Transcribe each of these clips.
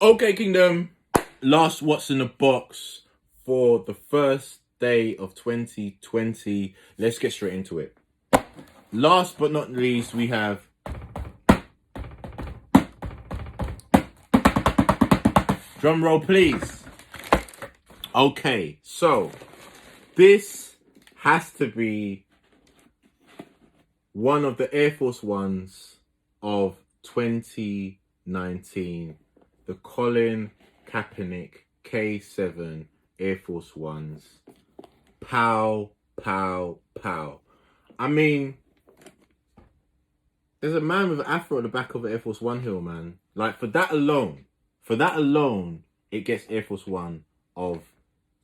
Okay, Kingdom. Last what's in the box for the first day of 2020. Let's get straight into it. Last but not least, we have drum roll, please. Okay, so this has to be one of the Air Force Ones of 2019. The Colin Kaepernick K7 Air Force Ones. Pow, pow, pow. I mean, there's a man with an afro at the back of the Air Force One hill, man. Like, for that alone, it gets Air Force One of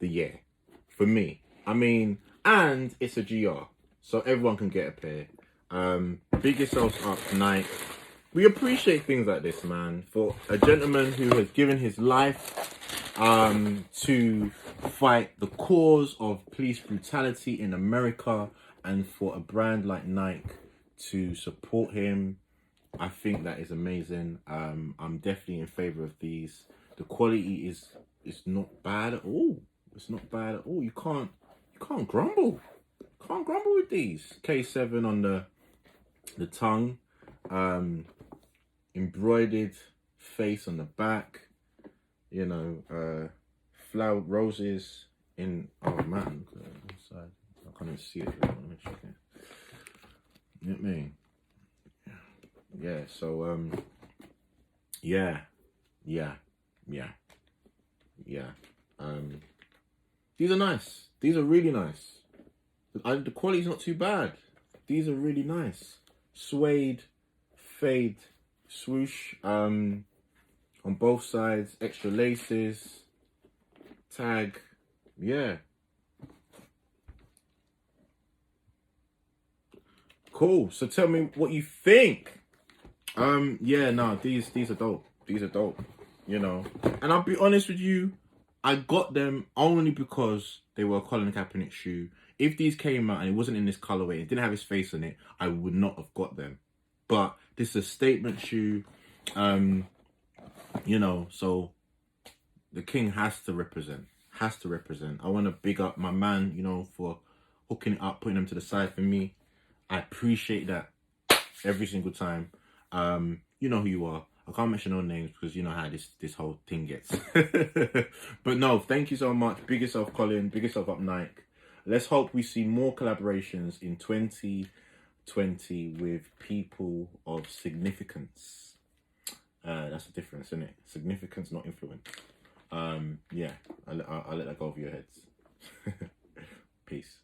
the year. For me. I mean, and it's a GR. So everyone can get a pair. Big yourselves up tonight. We appreciate things like this, man. For a gentleman who has given his life to fight the cause of police brutality in America, and for a brand like Nike to support him, I think that is amazing. I'm definitely in favor of these. The quality is not bad at all. It's not bad at all. You can't grumble. Can't grumble with these. K7 on the tongue. Embroidered face on the back, you know, flower roses in, oh man, inside. I can't even see it. You know what I mean? Yeah, so yeah. These are nice. These are really nice. The quality's not too bad. These are really nice. Suede, fade, swoosh on both sides, extra laces, tag. Yeah, cool. So tell me what you think. Yeah, no, these are dope. These are dope, you know. And I'll be honest with you, I got them only because they were a Colin Kaepernick shoe. If these came out and it wasn't in this colorway, it didn't have his face on it, I would not have got them. But this is a statement shoe. You know, so the king has to represent. I want to big up my man, you know, for hooking it up, putting them to the side for me. I appreciate that every single time. You know who you are. I can't mention no names because you know how this whole thing gets. But no, thank you so much. Big yourself, Colin. Big yourself up, Nike. Let's hope we see more collaborations in 2020 with people of significance. That's the difference, isn't it? Significance, not influence. Yeah, I'll let that go over your heads. Peace.